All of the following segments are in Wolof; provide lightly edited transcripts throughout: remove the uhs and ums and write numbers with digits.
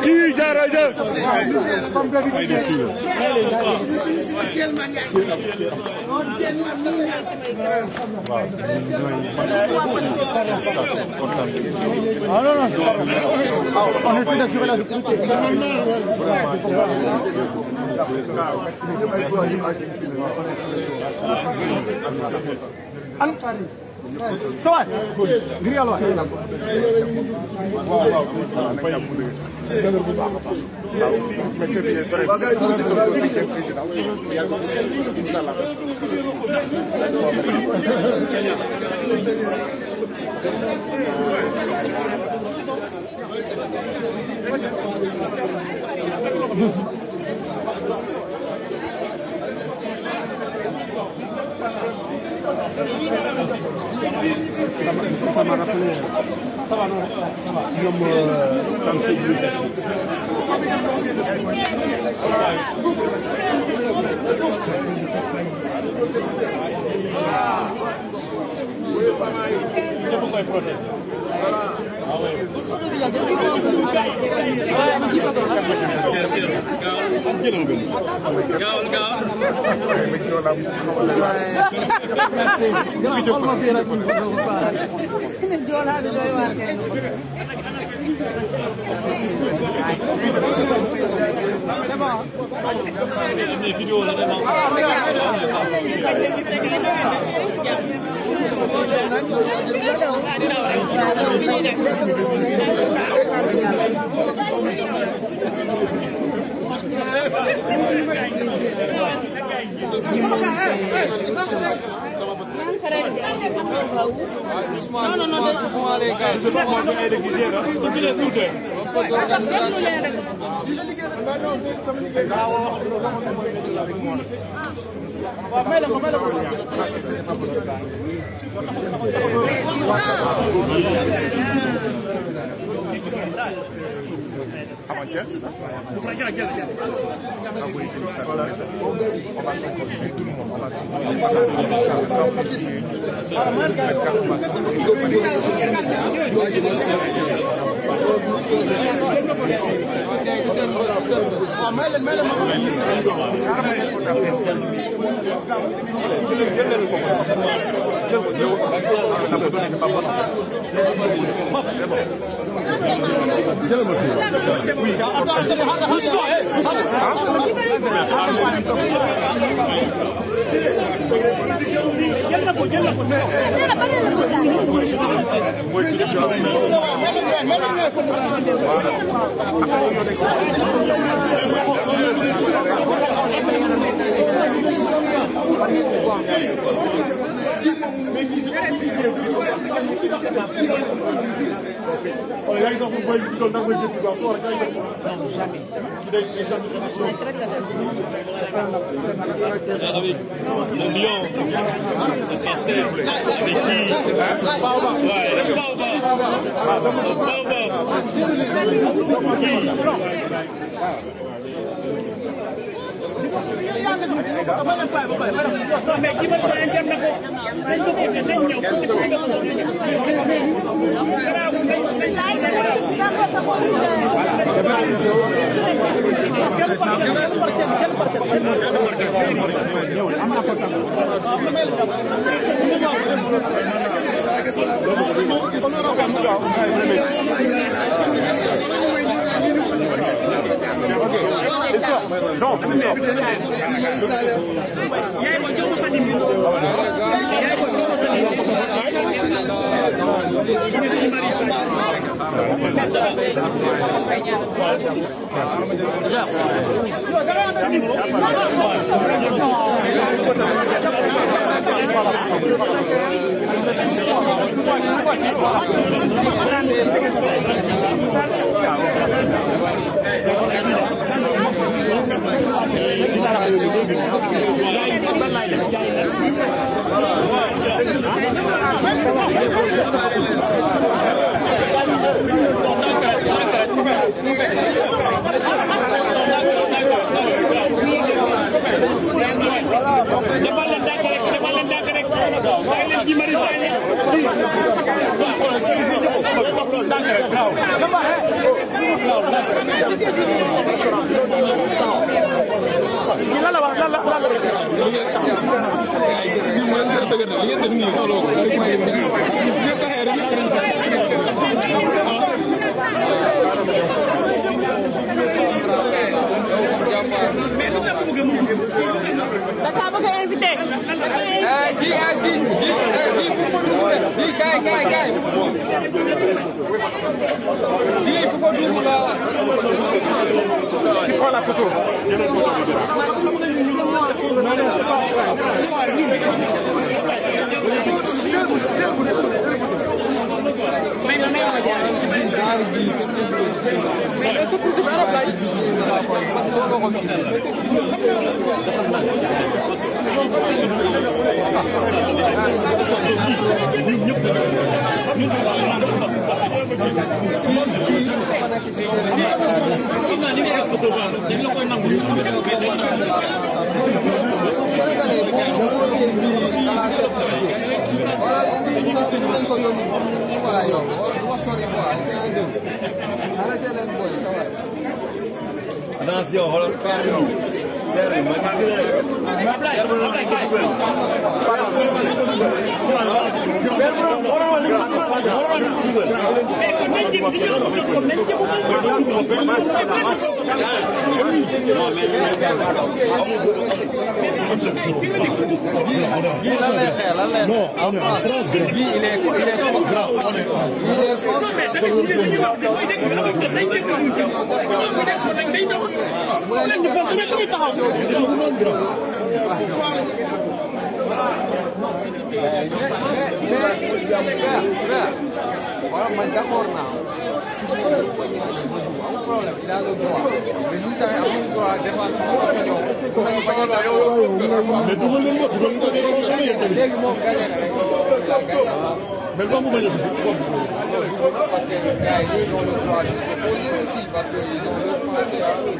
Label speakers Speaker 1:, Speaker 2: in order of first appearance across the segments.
Speaker 1: kii jërëjëf.
Speaker 2: Soal, ngir yàlla waay. Ça m'a rappelé. Ça va, non? Ça va. Comme c'est lui. Pourquoi il proteste?
Speaker 3: C'est bon.
Speaker 1: Doucement les gars. Je vais commencer à rédiger. Avant-hier, c'est ça? On va synchroniser tout le monde. Le lion, le castel, les filles,
Speaker 2: lan la wax lan la
Speaker 3: dafa bëgg a invité.
Speaker 4: Il faut double là.
Speaker 2: Qui prend la photo?
Speaker 1: Attention, xoolal père bi
Speaker 4: Voilà, man d'accord naa. Problème, il a le droit. Mais nous, on a le droit de défendre son opinion.
Speaker 2: Mais dugal leen ko
Speaker 4: léegi moom gagné na rek.
Speaker 2: mais lu mu bañ a
Speaker 4: parce que gars yi ils ont le droit de s'opposer aussi parce que ils ont leur pensée à eux.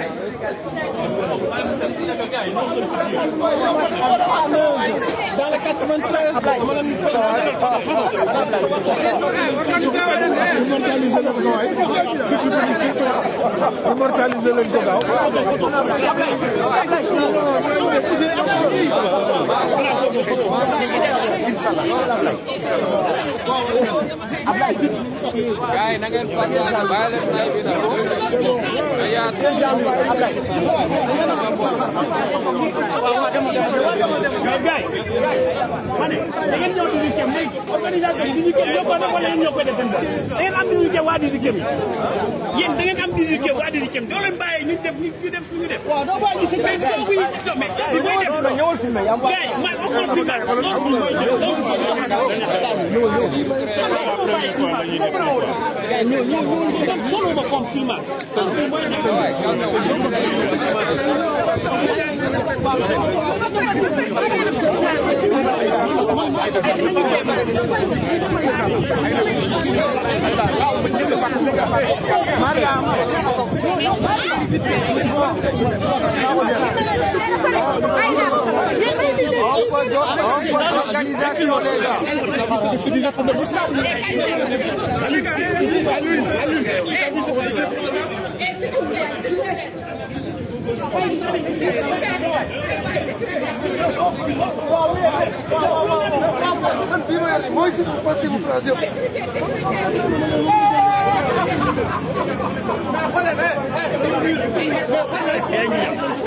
Speaker 3: Dans le 93.
Speaker 2: immortaliser leen ko gaaw.
Speaker 4: gars yi na ngeen partage bàyyi leen nay bi nag na yaatu.
Speaker 3: mais gars yi ma ne da ngeen ñëw 18e léegi organisation 18e ñoo ko def wala yéen ñoo koy def seen bopp da ngeen am 18e waa 18e yi yéen da ngeen am 18e waa 18e doo leen bàyyi ñu def ñu def. waaw doo bàyyi 18e mais doogu yi non mais heure bi mooy def. gars yi ma on confirme daal heure bi mooy def donc. solo ma confirmation. heure bi mooy def.
Speaker 4: Organisation les gars.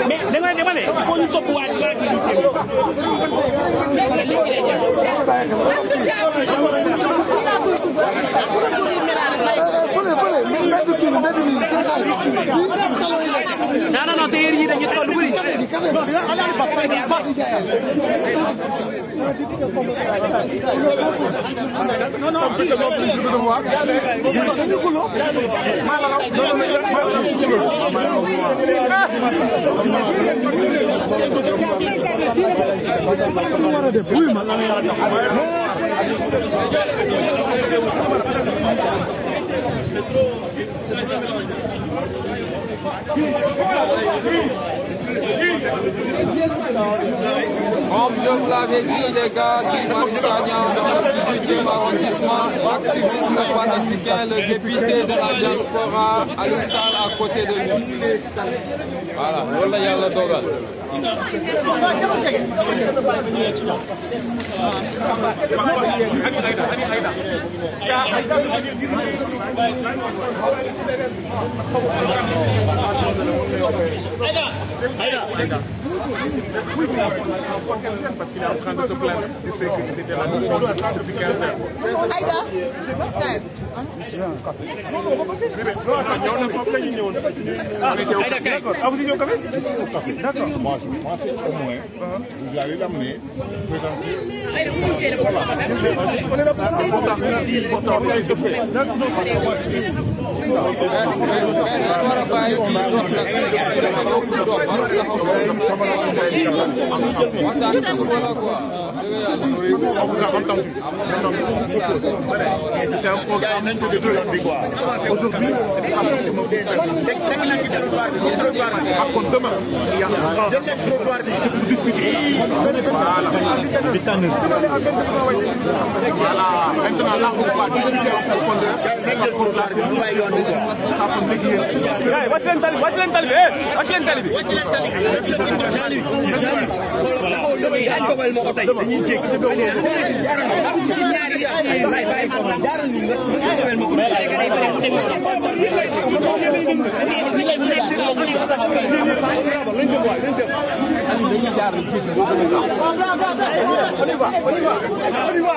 Speaker 3: mais da ngay demale il faut ñu topp waa
Speaker 5: non te yéen ñi dañu toll bëri
Speaker 4: Comme je vous l'avais dit, les gars, Guy Marius Sagna dans le 18e arrondissement, l'activiste panafricain, le député de la diaspora, Aliou Sall à côté de nous. Voilà, loolu la Yàlla dogal.
Speaker 2: Parce qu'il est en train de se plaindre du fait que c'était la mission depuis 15 heures.
Speaker 6: Aïda.
Speaker 2: Ah, vous y venez au café? D'accord.
Speaker 7: Moi, je pensais au moins, vous allez l'amener, présenter.
Speaker 2: On est là pour ça. On vous a entendu. C'est un programme de aujourd'hui. Par contre, demain, il y a un pour discuter. Voilà. Maintenant, là, on va discuter en profondeur.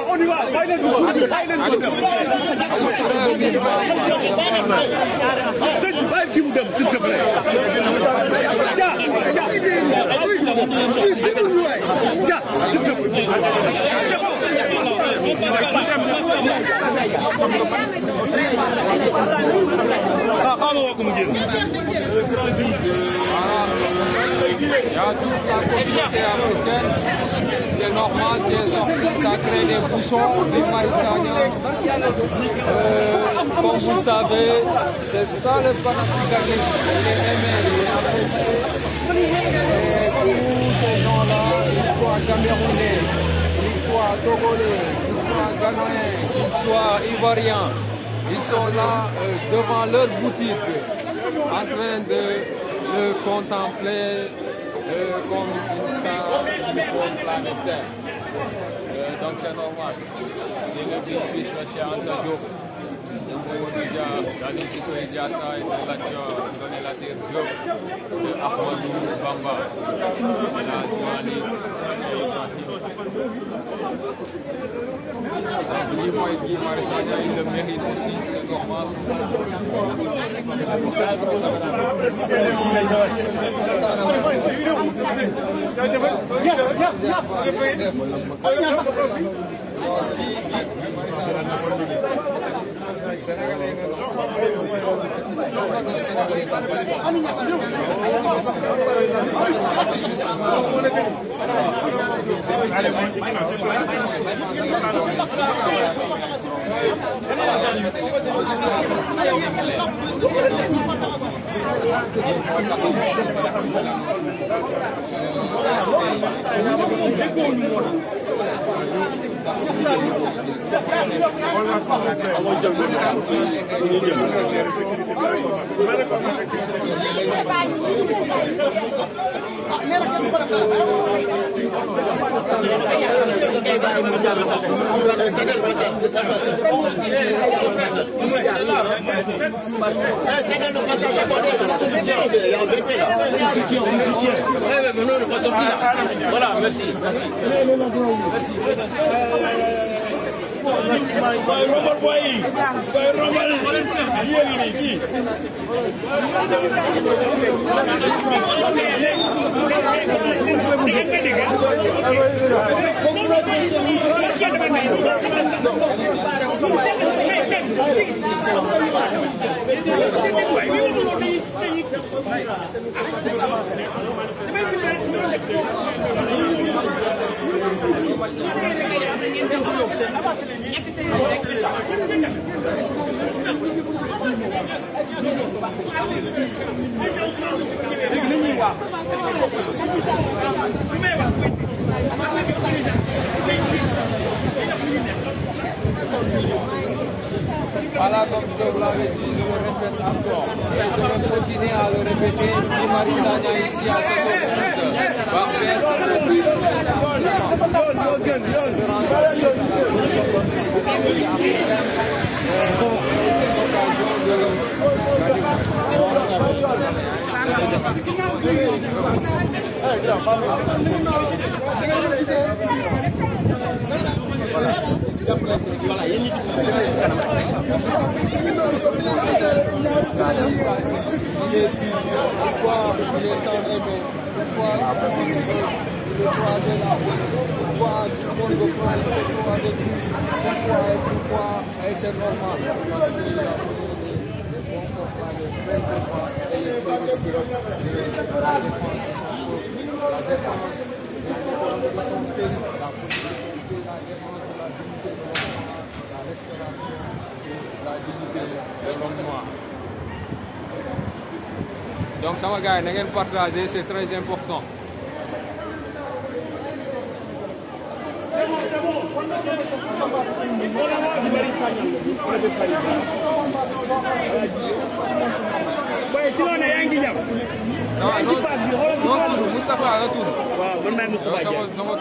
Speaker 2: On y va.
Speaker 4: C'est normal qu'il est sorti, ça crée des bouchons, des maïsaniens. Comme vous savez, c'est ça le panafricanisme. Il est aimé, il est apprécié. Et tous ces gens-là, qu'ils soient camerounais, qu'ils soient togolais, qu'ils soient ghanéens, qu'ils soient ivoiriens, ils sont là devant leur boutique, en train de le contempler comme une star planétaire. Donc c'est normal. C'est le big fish de chez Anta Diop. Dani Sikoé Diatta et de Donné Latir Diop, de Ahmadou Bamba, de la Mali. Lui, moi, Guy Marius Sagna, il le mérite aussi, c'est normal.
Speaker 3: Voilà, merci.
Speaker 4: Voilà, comme je vous l'avais dit, je le répète encore. Et je vais continuer à le répéter. Guy Marius Sagna ici à
Speaker 3: voilà yéen ñi gis
Speaker 4: c'est normal parce que la défense de son pays, la sécurité, la défense de la dignité de l'homme, la restauration de la dignité de l'homme noir. Donc sama gars yi na ngeen partager, c'est très important. Non, Moustapha la tudd.
Speaker 3: waaw man maay Moustapha Diagne
Speaker 4: sama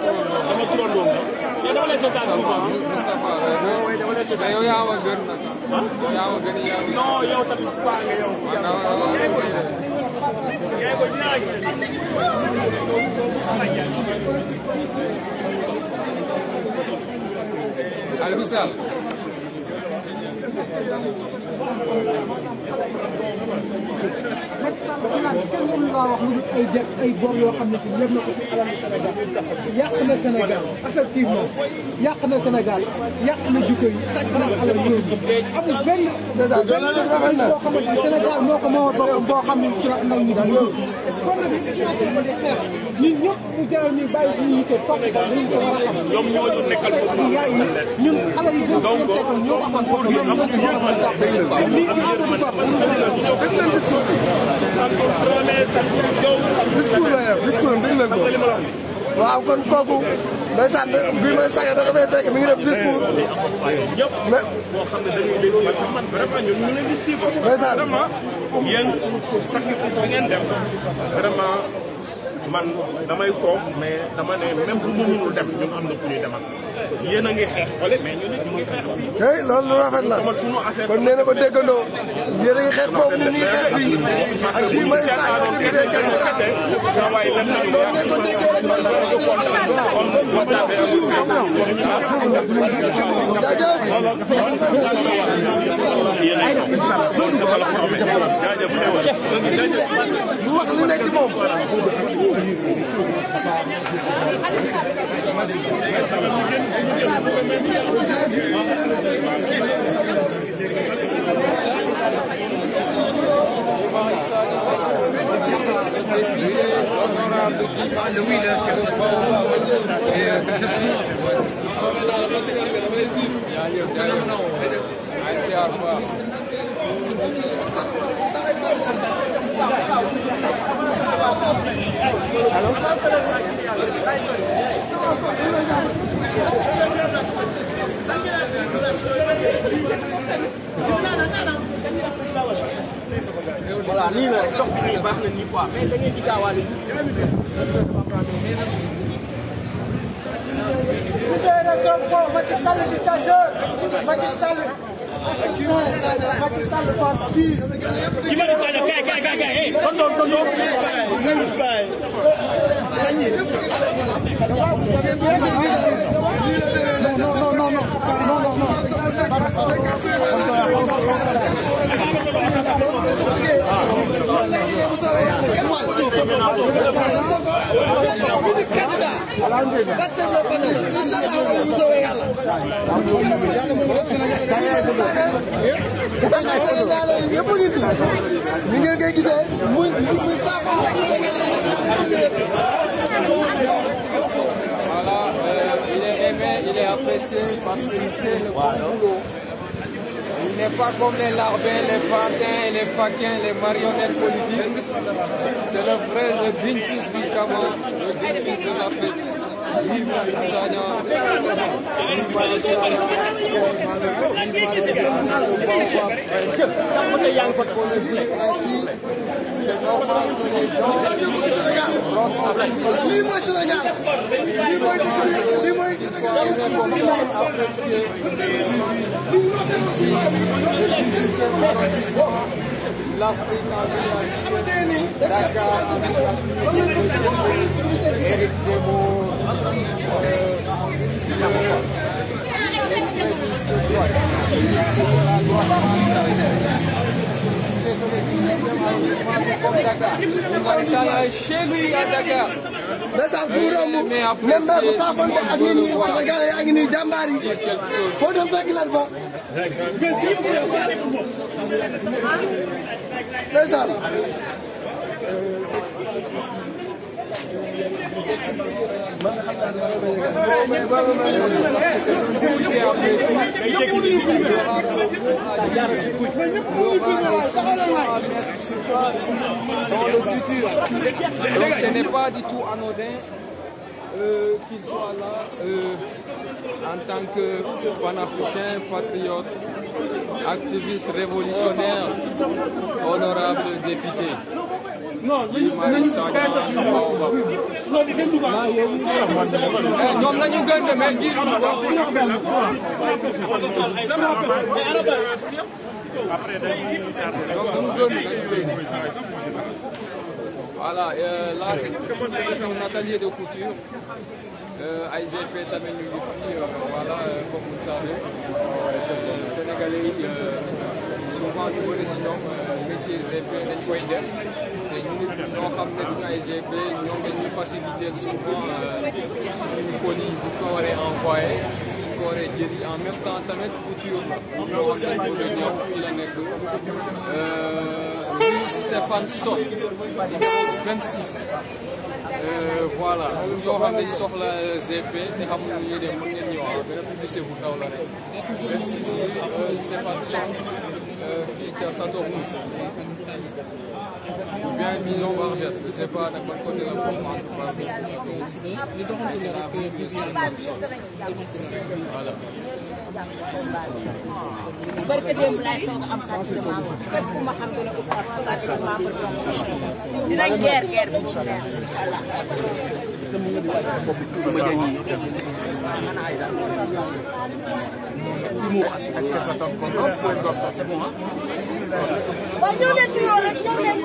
Speaker 4: turandoo.
Speaker 3: yow dama lay seetaan souvent.
Speaker 4: Moustapha
Speaker 3: dama lay seetaan
Speaker 4: yow yaa ma gën nag. yow yaa ma gën yaa ma.
Speaker 3: non yow tamit paa nga yow. yaay ko dinaa la
Speaker 4: Aliou Sall.
Speaker 2: kenn mënu laa wax lu ay bor yoo xam ne fii yëpp na ko si alalu Sénégal yàq na Sénégal effectivement yàq na Sénégal yàq na jikko yi sàcc na alal yooyu amul benn dèjà boo xamante ni Sénégal moo ko moo boppam boo xam ne ci la ndaw ñi daal yóbbu kon nag financé bi di xeex ñun ñëpp mu jaral ñu bàyyi suñu yitte topp ko dañu ko war a xam
Speaker 3: ñoom ñoo ñu nekkal foofu
Speaker 2: yaay yi ñun xale yi gën a seetal ñoo ko xam foofu ñoom ñoo ci war a jàpp lii ñu amul bopp
Speaker 6: discours la yor discours dégg nañ ko waaw kon kooku ndeysaan bii may sànq da nga fay fekk mi ngi def discours mais
Speaker 3: boo xam ne dañuy déglu parce que man vraiment ñun ñu leen di suivre
Speaker 6: ndeysaan
Speaker 3: vraiment yéen sacrifice bi ngeen def vraiment man damay toog mais dama ne même bu mu mënul dem ñun am na ku ñuy demal yéen a ngi xeex xoole mais ñun it ñu ngi xeex fii.
Speaker 6: tey loolu lu rafet la kon nee na ko déggandoo yéen a ngi xeex foofu ñu ngi xeex fii ak bii may sànq député Diaspora loolu ngeen ko déggee rek man dama ko kon lu wax lu nekk ci moom
Speaker 3: voilà nii la dox bi nii baax na nii quoi mais da ngay ci gaawaale
Speaker 2: libérez Sonko, Macky Sall dictateur, Macky Sall Macky Sall passe pire.
Speaker 3: Guy Marius Sagna kay tonton
Speaker 6: ni ngeen koy gisee muy
Speaker 4: Voilà, il est aimé, il est apprécié parce qu'il fait le bon boulot. Il Il n'est pas comme les larbins, les pantins, les faquins, les marionnettes politiques. C'est le digne fils du Kama, le digne fils de l'Afrique. Vive Malick Sagna, vive Malick Sagna, pour le dire ainsi, c'est normal que les gens rentrent à apprécié, suivi, l'Afrique en vue, Dakar en vue, Éric Zemmour, l'extrémiste de droite, la droite c'est que le 18e arrondissement, c'est comme Dakar. Malick Sagna est chez lui à Dakar. Mais apprécié, tout le monde veut le voir. Dire quelque chose. Parce que c'est un député après tout, il y aura des solutions à mettre sur place dans le futur. Donc ce n'est pas du tout anodin qu'il soit là en tant que panafricain, patriote, activiste révolutionnaire, honorable député. Malick Sagna ñoom la ñu gën de mais ji voilà là c'est un atelier de couture. IGP tamit ñu ngi fi voilà comme vous le savez Sénégalais yi souvent ñu bëri si ñoom métier GP dañ koy def te ñu nit ñoo xam ne duñu ay GP ñoom dañuy faciliter souvent suñu colis bu ko waree envoyé su ko waree jëli en même temps tamit couture la ñoo xam ne pour ñëw fii la nekk rue Stéphane Sow 26 voilà yoo xam ne dañuy soxla GP te xamuñu ñu dem mën ngeen ñëw benn publicité bu ndaw la rek 26 Stéphane Sow fii ca Château Rouge ou bien disons Barbès je ne sais pas nag ban côté la bokk entre Barbès et Château Rouge c'est la rue de Stéphane Sow voilà.
Speaker 8: barke démb laay soog a am sentiment képp ku ma xam dina ko pratiquement dinañ guerre bi incha allah. waaw ñoo leen nuyoo rek ñoo leen.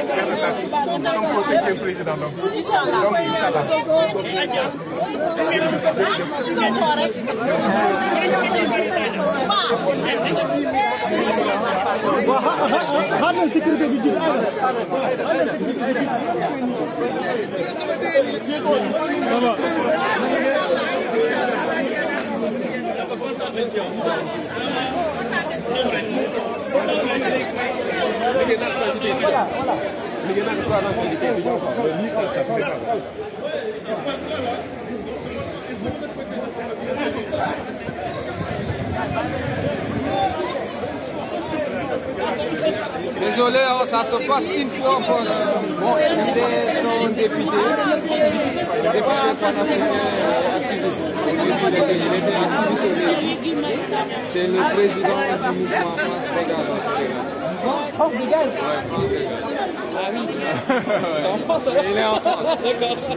Speaker 7: Sonko cinquième président donc.
Speaker 2: xaaral sécurité bi jub
Speaker 4: Désolé, ça se passe une fois pour bon, il est un député panafricain activiste. Il était activiste au début. C'est le président du mouvement France Dégage. Ah oui. Il est en France.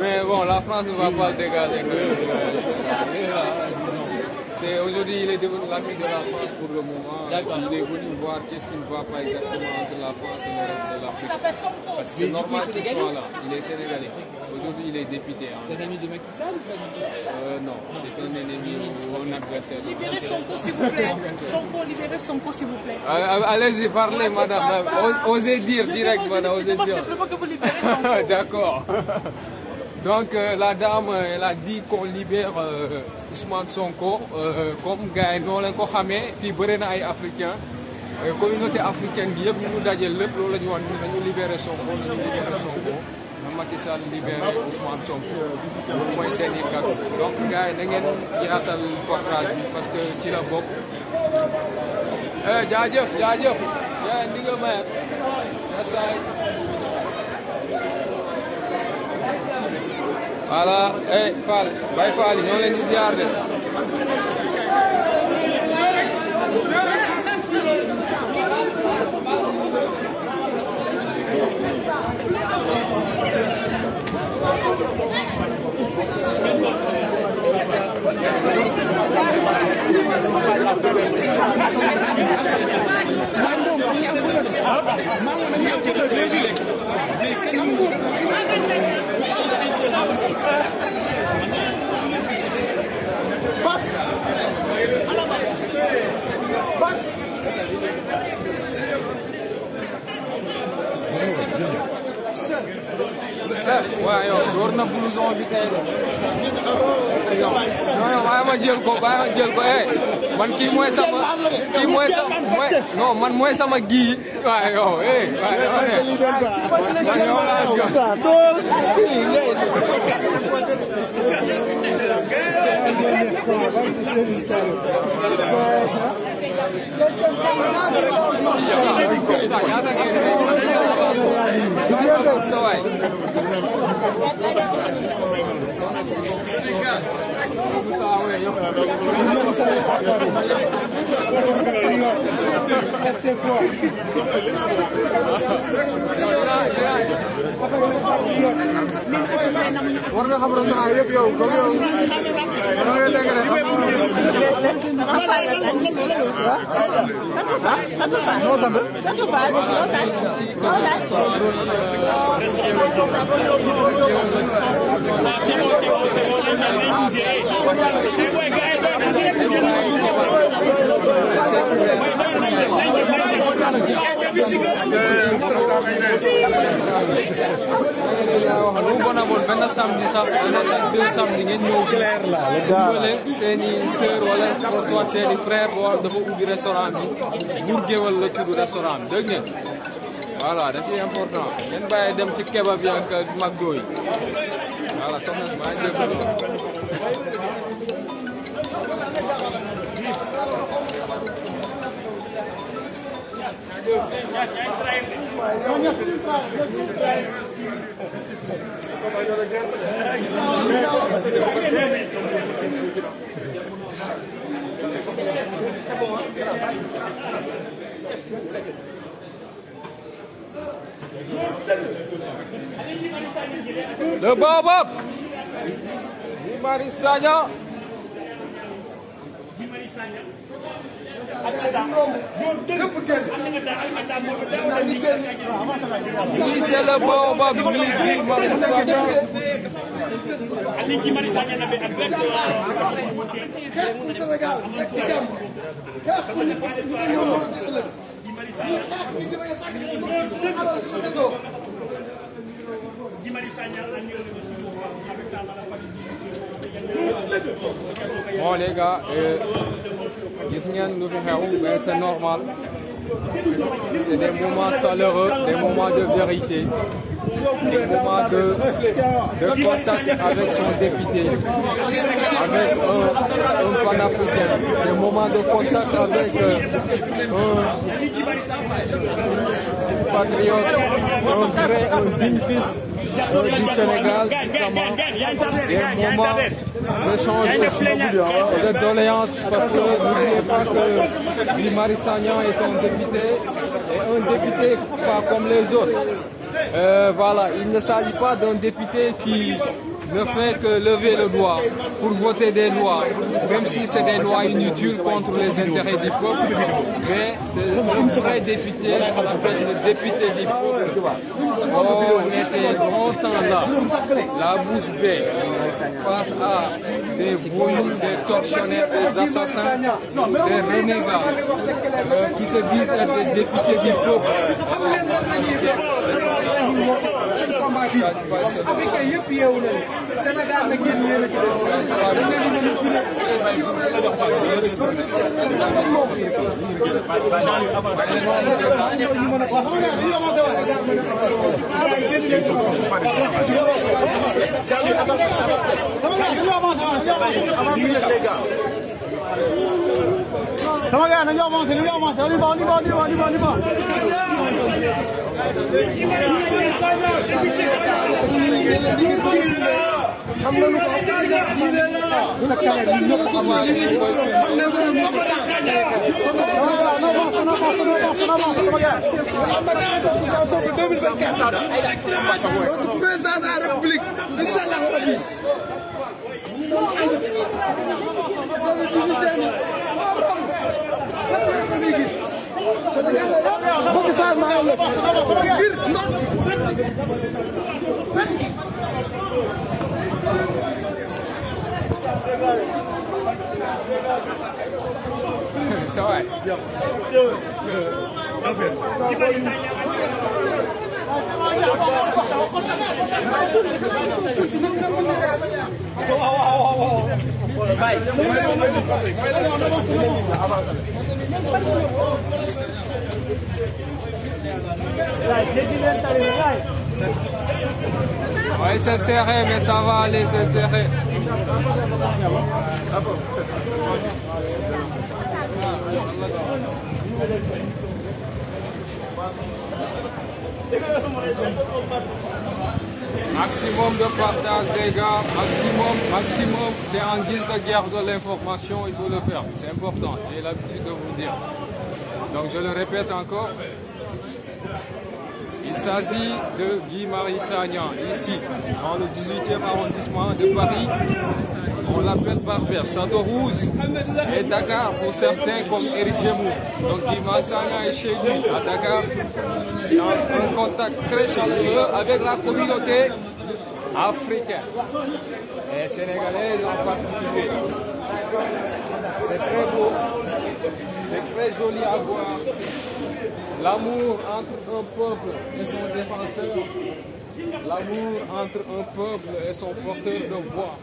Speaker 4: Mais bon, la France ne va pas le dégager que c'est aujourd'hui il est devenu l'ami de la France pour le moment. Il est venu voir qu'est-ce qui ne va pas exactement entre la France et le reste de l'Afrique. Parce que c'est normal qu'il soit là. Il est sénégalais. Aujourd'hui il est député. C'est un ami de Macky Sall ou pas? Non, c'est un ennemi ou un adversaire.
Speaker 5: Libérez Sonko s'il vous plaît. Sonko, libérez Sonko s'il vous plaît.
Speaker 4: Allez-y, parlez madame. Osez dire direct madame, osez dire.
Speaker 5: Simplement que vous libérez Sonko.
Speaker 4: D'accord. Donc la dame elle a dit qu'on libère Ousmane Sonko comme gars yi noo leen ko xamee fii bëri na ay africains communauté africaine bi yëpp ñu dajeel lépp loolu la ñu wax nañu libéré Sonko na Macky Sall libéré Ousmane Sonko loolu mooy seen i kàddu donc gars yi da ngeen yaatal portage bi parce que ci la bokk. jaajëf yaa ndi nga mayat yasaay voilà Fall Baye Fall yi ñoo leen di ziar de waaw yow door na blouson bi tey de non waaye ma jël ko man kii mooy sama non man mooy sama gii waaw yow man yow laa
Speaker 6: war nga xam restaurant yëpp yow comme yow da ngay dégg rek
Speaker 4: benn samedi sax deux samedi ngeen ñëw dimbale seen i sœur wala soit seen i frère boo xam dafa ubbi restaurant bi Bour Gueweul la tudd restaurant bi dégg ngeen voilà dafay important ngeen bàyyi dem ci kebab yi ak McDo yi voilà soxna si maa ngi déglu le Baobab Guy Marius Sagna oui c'est le Baobab Guy Marius Sagna bon les gars gis ngeen lu fi xew mais c'est normal c'est des moments chaleureux des moments de vérité des moments de contact avec son député avec un panafricain des moments de contact avec un patriote un digne fils du Sénégal des moments d'échange aussi de doléances parce que n'oubliez pas que Guy Marius Sagna est un député et un député pas comme les autres. Voilà, il ne s'agit pas d'un député qui ne fait que lever le doigt pour voter des lois, même si c'est des lois inutiles contre les intérêts du peuple, mais c'est un vrai député, on l'appelle le député du peuple. On était longtemps là, la bouche bée, face à des voyous, des tortionnaires, des assassins, des renégats qui se disent être des députés du peuple.
Speaker 2: woote seen combat bi africain yëpp yeewu nañu Sénégal nag yéen yéen a ci des dañ leen di mën a tuddee si sama gars nañu avancé on y va président de la République inchallah
Speaker 4: Ça va. Ouais, c'est serré, mais ça va aller, c'est serré. Maximum de partage, les gars, maximum, c'est en guise de guerre de l'information, il faut le faire, c'est important, j'ai l'habitude de vous dire. Donc je le répète encore, il s'agit de Guy-Marie Sagna, ici, dans le 18e arrondissement de Paris. On l'appelle Barbès, Châteaurouge et Dakar pour certains comme Éric Zemmour. Donc Guy-Marie Sagna est chez lui à Dakar, dans un contact très chaleureux avec la communauté africaine et sénégalaise en particulier. C'est très beau, c'est très joli à voir. L'amour entre un peuple et son défenseur, l'amour entre un peuple et son porteur de voix,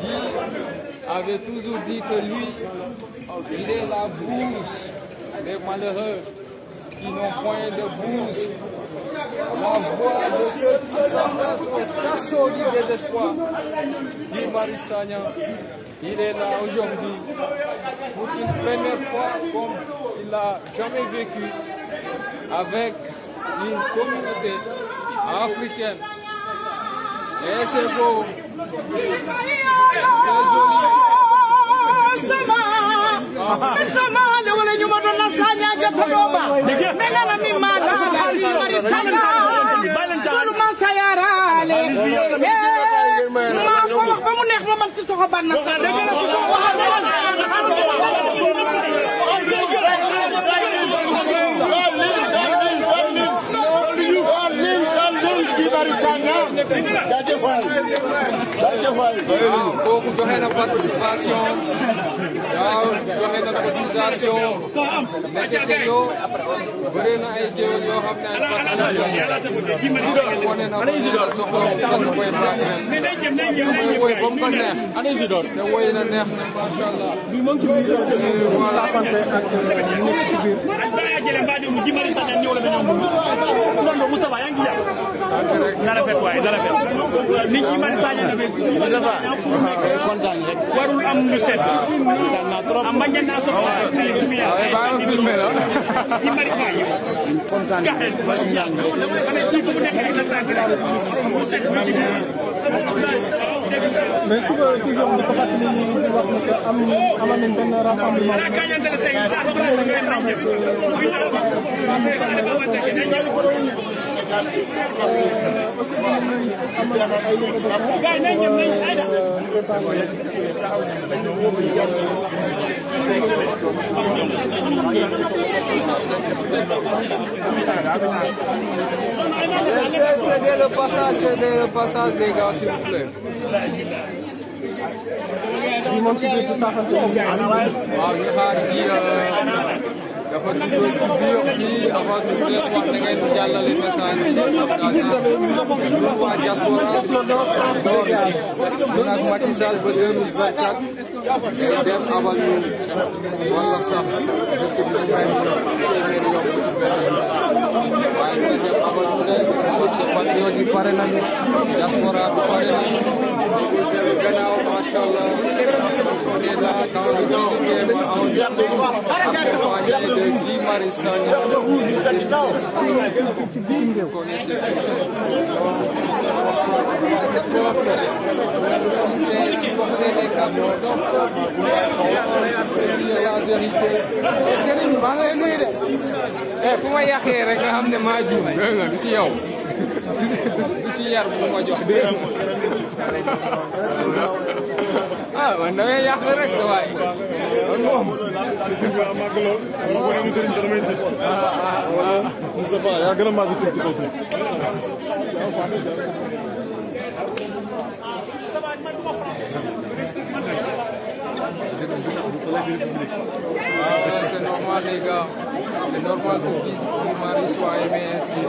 Speaker 4: qui avait toujours dit que lui, il est la bouche des malheureux qui n'ont point de bouche, la voix de ceux qui s'affaissent au cachot du désespoir. Guy-Marie Sagna, il est là aujourd'hui pour une première fois comme il n'a jamais vécu avec une communauté africaine. Et c'est beau, c'est joli. Kooku joxe na participation waaw joxe na cotisation nekkete yoo bëri na ay géwél yoo xam ne ay partenaires wane na ko soxla sax koy baaxee woy ba mu ko neex te woy na neex na macha allah voilà
Speaker 3: dara fet waay dara fet nit ñi man Sagna defee fu mu nekk warul am lu set am bañ na soxla ay sumiya ay filmé la ci mari bay kontaan ba ñang mané ci fu mu nekk rek la tànk lu set lu ci
Speaker 2: mais suba toujours di ko fàttali ñu wax ne que amoon nañ benn rassemblement
Speaker 4: cédez le passage les gars s'il vous plaît. waaw ñu xaar dafa duggoon ci biir fii avant tout leen wax da ngeen jàllale message bi waa diaspora ñun ak Macky Sall ba 2024 dem abal ñu wala sax dëkk bi ñu may téeméeri yomb ci benn waaye ñu dem abal ñu de parce que patriote yi pare nañu diaspora bi pare nañu gannaaw macha allah on est là dans le 18e accompagné de Guy Marius Sagna vous connaissez c'est supporter les camions donc la vérité Serigne maa ngi lay nuyu de fu ma yàqee rek nga xam ne maa juum dégg nga du ci yow du ci yar bu ma jox dégg ah man damay yàq rek waaye moom
Speaker 7: Moustapha yaa gën a màgg tuuti ko fi
Speaker 4: c'est normal les gars, c'est normal que Guy Marius soit aimé ainsi,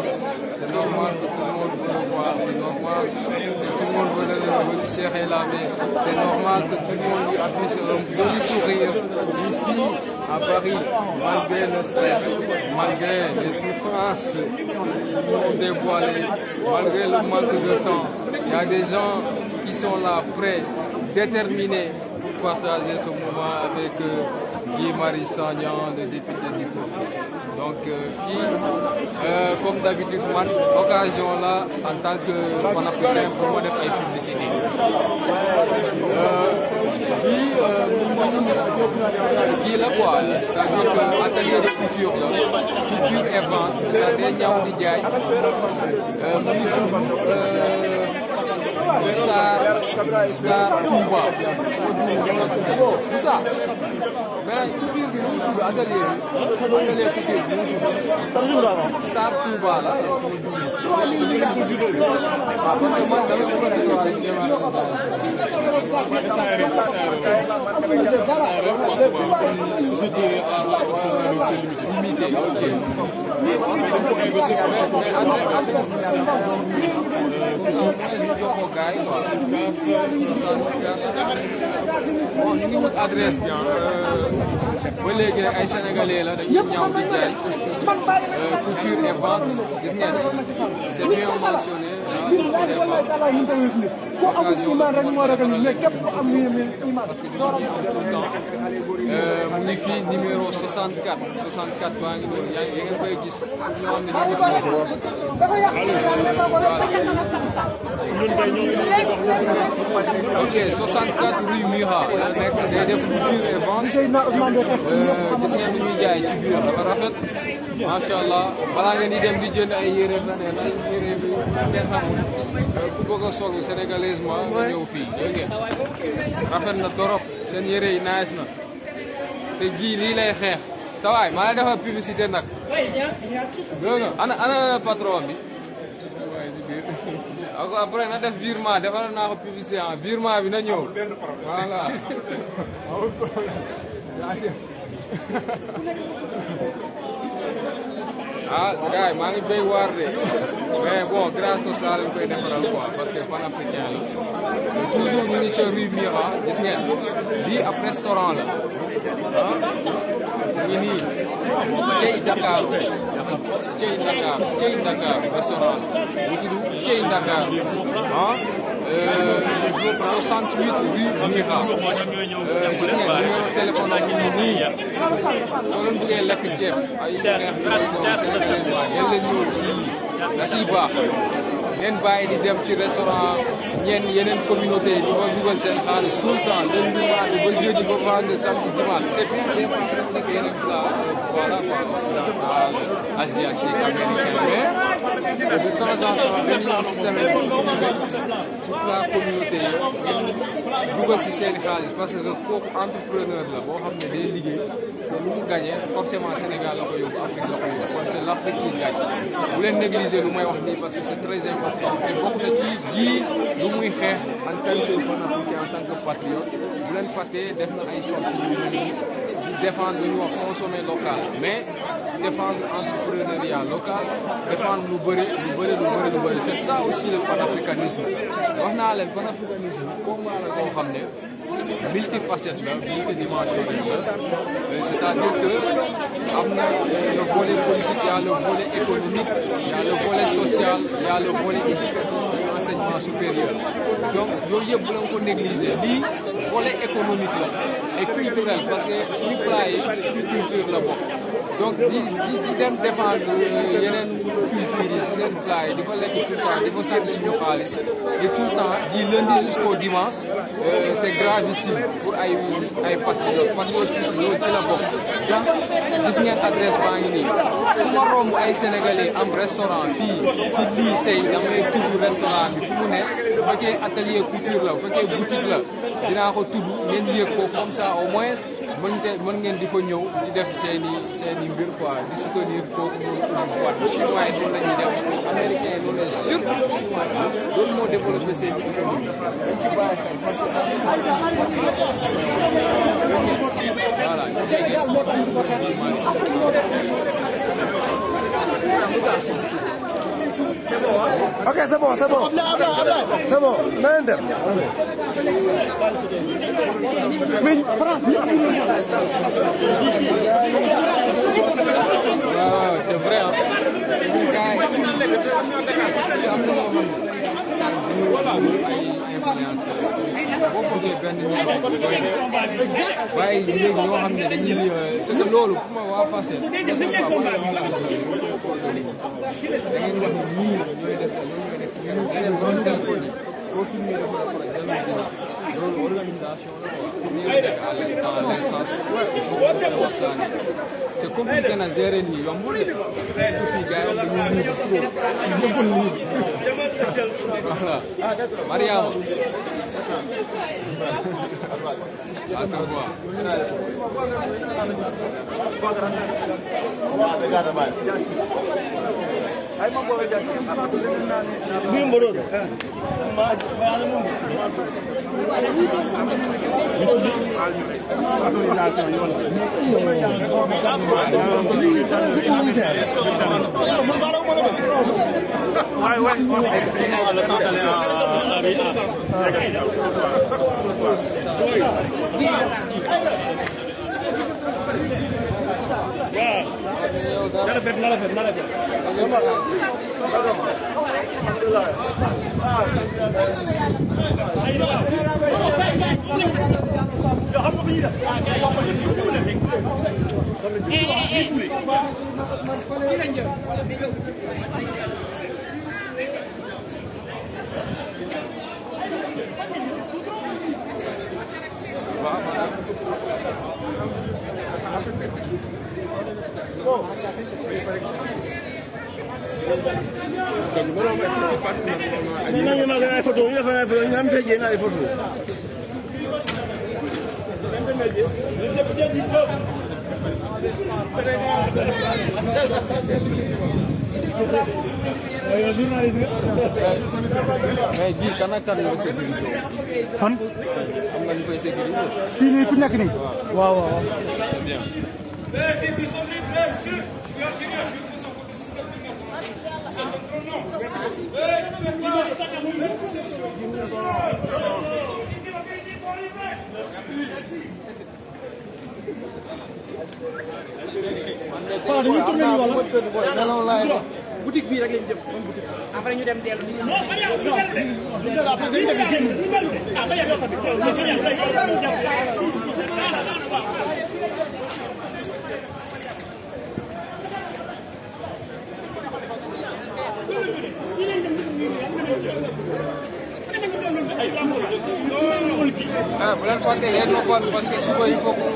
Speaker 4: c'est normal que tout le monde veut le voir, c'est normal que tout le monde veut lui serrer la main, c'est normal que tout le monde lui affiche un joli sourire ici à Paris, malgré le stress, malgré les souffrances non dévoilées, malgré le manque de temps. Il y a des gens qui sont là, prêts, déterminés pour partager ce moment avec Guy Marius Sagna, le député du peuple. Donc, comme d'habitude, man, occasion là, en tant que panafricain, pour moi, de faire publicité. Guy là quoi, c'est-à-dire que atelier de couture là, couture et vente, c'est-à-dire ñaw di jaay, Star Touba. Moussa, mais couture bi nu mu tudd atelier couture bi nu mu tudd Star Touba la. Parce que man dama ko bëgg a
Speaker 7: société à responsabilité limitée.
Speaker 4: Ok. Bon, ñu ngi wut adresse bi ba léegi rek ay sénégalais la dañuy ñaw di jaay couture et vente gis ngeen c'est bien mentionné mu ngi fii numéro 64 baa ngi noonu yaa ngi koy gis ñoo xam ne ñu ngi ok 64 rue Mira nekk day def couture et vente gis ngeen ni ñuy jaay ci biir dafa rafet macha allah balaa ngeen di dem di jënd ay yére feneen ay yére bi ngeen xamul ku bëgg a solu sénégalaisement nga ñëw fii dégg ngeen rafet na torop seen yére yi nice na te ji lii lay xeex sa waay maa lay defal publicité nag dégg nga ana patron bi après na def virement defal naa ko publicité virement bi na ñëw voilà ah gars yi maa ngi béy waar de mais bon gratos laa leen koy defaral quoi parce que panafricain la toujours ñu ngi ca rue Mira gis ngeen lii ab restaurant la ah ñu ngi nii Cey Dakar restaurant la mu tudd Cey Dakar ah 68 rue Mira gis ngeen numéro téléphone am ñu nii soo leen bëggee lekk ceeb ay neex sénégalais ngeen leen ñëw ci da ciy baax ngeen bàyyi di dem ci restaurant yeneen communauté yi di ko dugal seen xaalis tout le temps lundi mardi ba jeudi ba vendredi samedi dimanche c'est bien des fois presque yeneen plat voilà quoi occidental asiatique américain mais de temps en temps dañuy am ci semaine ci plat communauté yi ngeen dugal ci seen xaalis parce que kooku entrepreneur la boo xam ne day liggéey te lu mu gagné forcément Sénégal la ko yóbbu Afrique la ko yóbbu kon c'est l'Afrique qui gagne bu leen négliger lu may wax nii parce que c'est très important te bokk na ci ji lu muy xeex en tant que panafricain en tant que patriote bu leen fàttee def na ay sorties yu défendre lu ñuy wax consommer local mais défendre entrepreneuriat local défendre lu bëri. C'est ça aussi le panafricanisme wax naa leen panafricanisme combat la koo xam ne multifacette la multidimensionnel la c'est-à-dire que am na le volet politique il y a le volet économique il y a le volet social il y a le volet éducatif et enseignement supérieur donc yooyu yëpp bu leen ko négliger lii volet économique la et culturel parce que suñu plat yi suñu culture la bokk donc di dem défendre yeneen culture yi si seen plat yi di ko lekk tout le temps di ko sànni suñu xaalis et tout le temps di lundi jusqu'au dimanche c'est gravissime pour ay patriotisme loolu ci la bokk donc gis ngeen adresse baa ngi nii fu ma romb ay sénégalais am restaurant fii lii tey damay tudd restaurant bi fu mu ne bu fekkee atelier couture la bu fekkee boutique la dinaa ko tudd ngeen yëg ko comme ça au moins mën ngeen di fa ñëw di def seeni mbir quoi di soutenir kooku noonu boîte bi chinois yi noonu la ñuy def américain yi noonu la surtout chinois yi loolu moo développé seen économie dañ ci bàyyi xel parce que ça voilà
Speaker 6: ok c'est bon c'est bon c'est bon na leen dem.
Speaker 2: mais France
Speaker 4: waaw c'est vrai boo bëggee benn waaye léegi ñoo xam ne dañuy c'est que loolu fu ma waa passé da ngeen wax ni ñii ñooy def ñooy def koo filmé dafa loolu organisation la à l'instance c'est compliqué na gérer nii yombul de fii gars yi dañuy voilà Mariama à te voir mais bii kan ak kan la sécurité
Speaker 2: fan
Speaker 4: am nga ñu koy sécurité
Speaker 2: fii nii fi nekk nii waaw waaw
Speaker 4: c'est bien
Speaker 2: waaw dañuy tourné nii wala
Speaker 3: boutique bii rek lañ jëm après ñu dem dellu
Speaker 4: ah bu leen fàtte ngeen noppaal parce que suba il faut que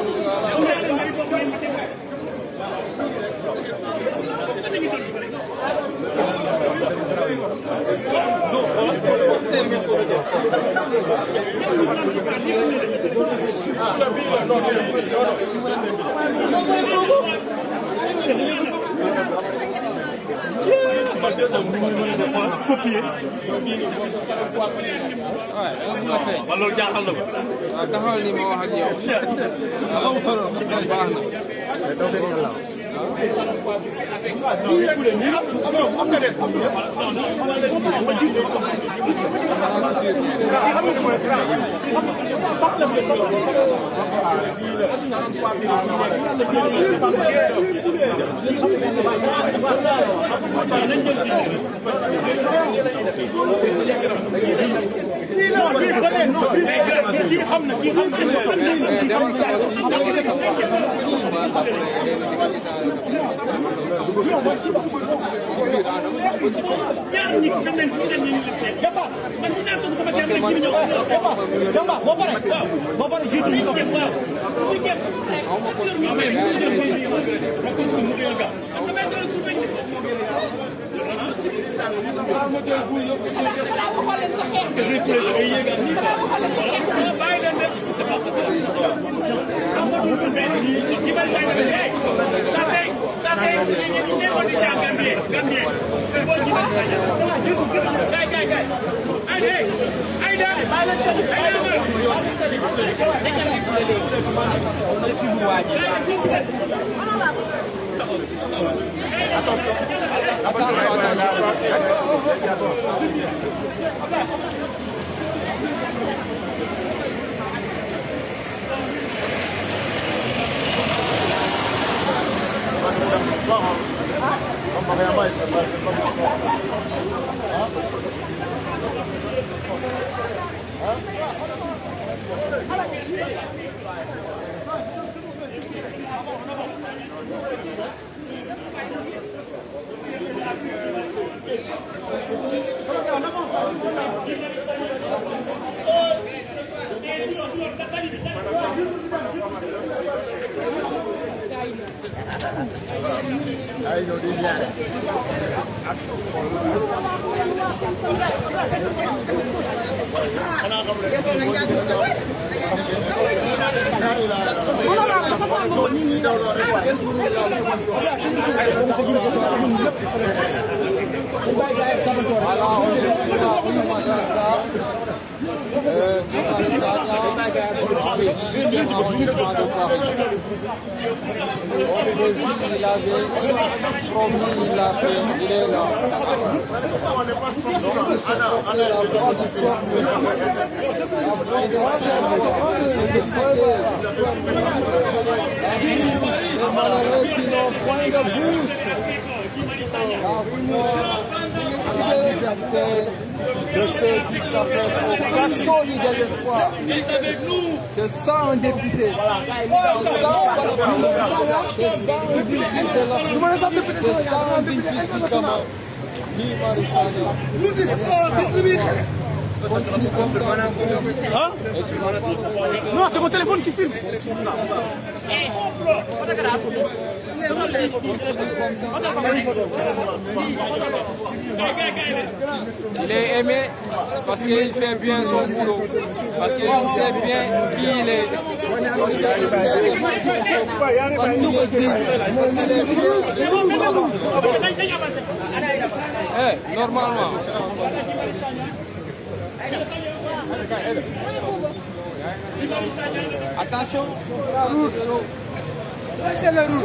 Speaker 1: Malgré son
Speaker 3: copier.
Speaker 4: waaw
Speaker 1: loolu jaaxal na ko.
Speaker 4: waaw taxawal ni ma wax ak yow. baax na. Il avait promis, il l'a fait, il est là. Les malheureux qui n'ont point de bourse. De ceux qui s'affaissent au cachot du désespoir. C'est ça un député. C'est ça un bénéfice de l'Afrique. C'est ça un bénéfice du Cameroun. Guy Marius Sagna.
Speaker 3: Hein? Non, c'est mon téléphone qui filme.
Speaker 4: Il est aimé parce qu'il fait bien son boulot, parce qu'il sait bien qui il est, parce qu'il est digne, parce qu'il est fier. Normalement. Attention,
Speaker 2: c'est la route.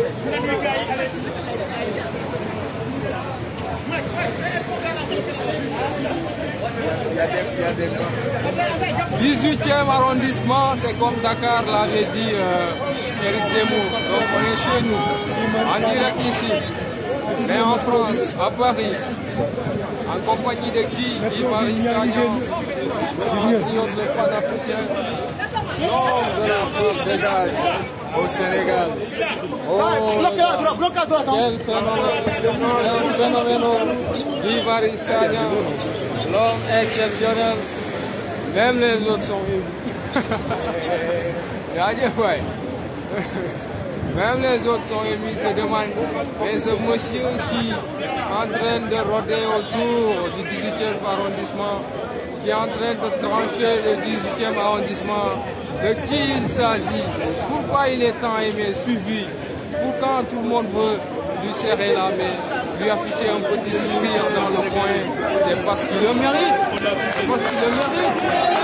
Speaker 4: 18e arrondissement, c'est comme Dakar l'avait dit Éric Zemmour. Donc on est chez nous, en direct ici, mais en France, à Paris, en compagnie de Guy Marius Sagna, le panafricain, l'homme de la force de gaz au Sénégal. Oh, quel phénomène, Guy Marius Sagna, l'homme exceptionnel. Même les autres sont émus. Même les autres sont émus, ils se demandent, mais ce monsieur qui est en train de rôder autour du 18e arrondissement, qui est en train de trancher le 18e arrondissement, de qui il s'agit, pourquoi il est tant aimé, suivi, pourquoi tout le monde veut lui serrer la main, lui afficher un petit sourire dans le coin, c'est parce qu'il le mérite. C'est parce qu'il le mérite.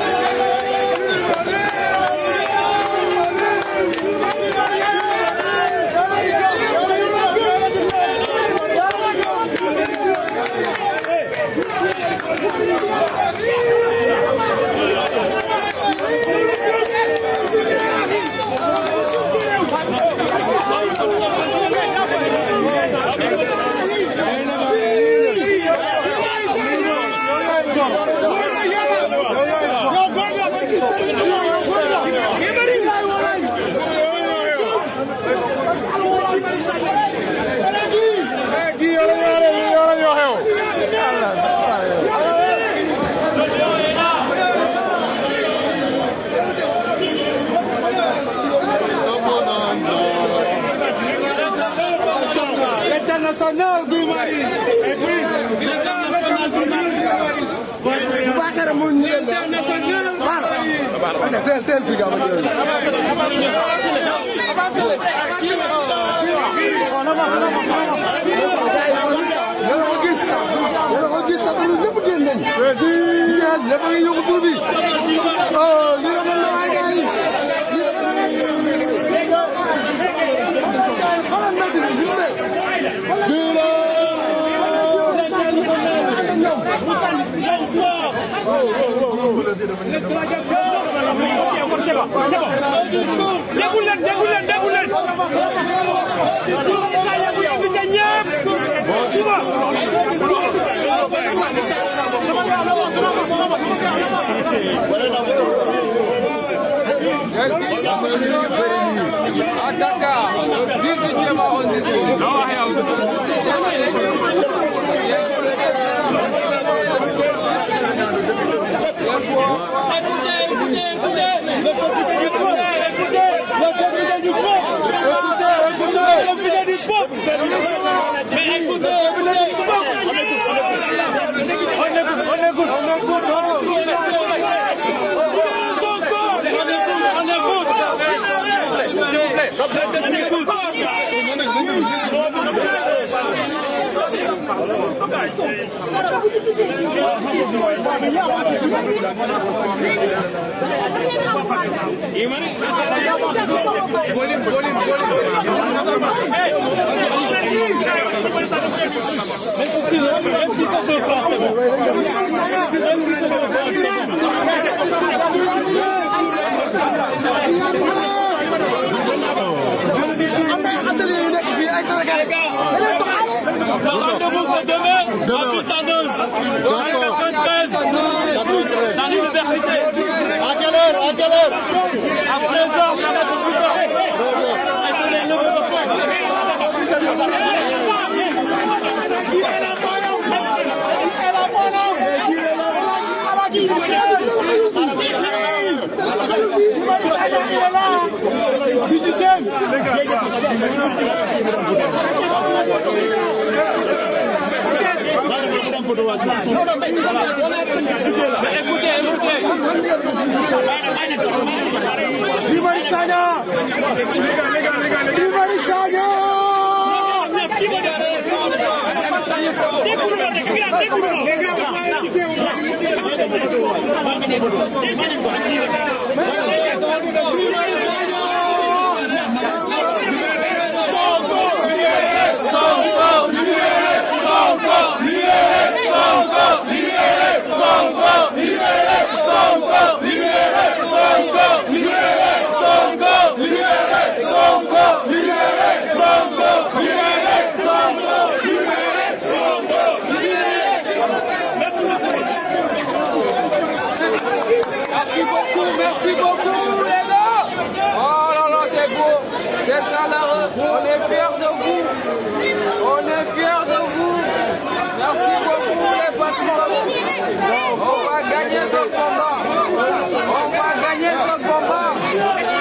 Speaker 6: International Guy Marius. International
Speaker 4: À Dakar, le 18e arrondissement.
Speaker 1: Rendez-vous c'est demain à Butandeuse, dans l'université.
Speaker 6: À quelle heure? À quelle heure?
Speaker 1: À 13h, on a
Speaker 4: Merci beaucoup les gars. Oh là là, c'est beau. C'est ça là. On est fiers de vous. On est fiers de vous. Merci beaucoup les patrons. On va gagner ce combat. On va gagner ce combat.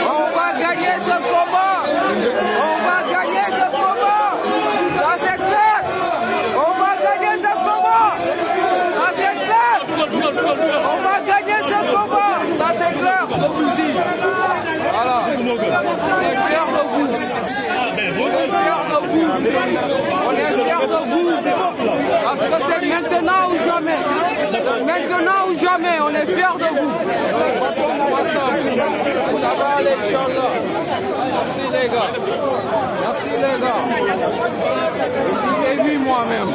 Speaker 4: On va gagner ce combat. On va gagner ce combat. Ça c'est clair. On va gagner ce combat. Ça c'est clair. On va gagner ce combat. Ça c'est clair. Voilà. On est fiers de vous. On est fiers de vous. On est fiers de vous. maintenant ou jamais, on est fiers de vous. Battons-nous ensemble. Et ça va aller, Inch'Allah. Merci les gars. Merci les gars. Je suis ému moi-même.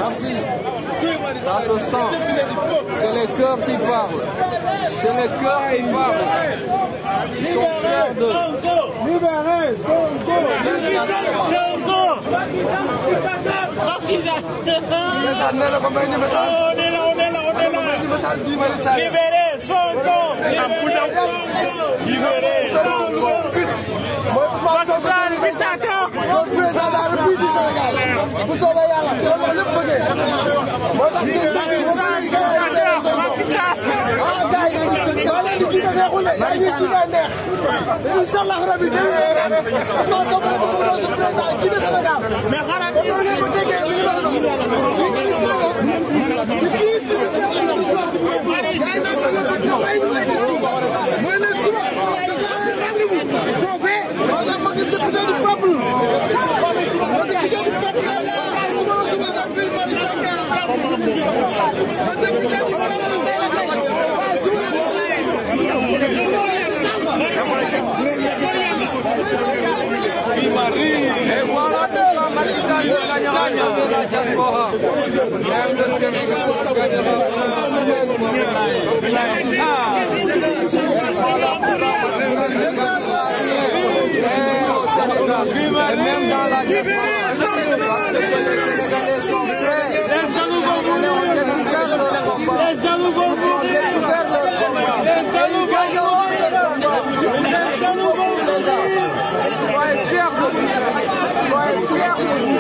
Speaker 4: Merci. Ça se sent. C'est le cœur qui parle. C'est le cœur qui parle. Ils sont fiers de...
Speaker 2: Libérez Sonko.
Speaker 3: Sonko. Merci ça. Libérez Sonko. Libérez Sonko. Macky Sall dictateur.
Speaker 2: président de la République du Sénégal. Bu soobee yàlla ci loolu lépp bëggee. moo tax ñu ngi neexul ne yaa ngi kii day neex. incha allah rabi déwénee ren Ousmane Sonko moom mooy suñu président kii de Sénégal. mais xaaral ko doon ngeen ko déggee li ñu mel noonu. ñu ngi saaga di kii di si ceeb bi Ousmane. yaa ngi naan ko yóbbu jox ay ñu ay discours. mooy ne suba rendez-vous foofee. moo tax ma ngi député du peuple.
Speaker 4: Et voilà pourquoi Macky Sall ne gagnera jamais la diaspora. Même le Sénégal gagnera. Et même dans la diaspora, parce que les Sénégalais sont prêts. Les Sénégalais ont découvert leur combat. Ils ont découvert leur combat. Et ils gagneront ce combat. Merci beaucoup les gars. Soyez fiers de vous. Soyez fiers de vous.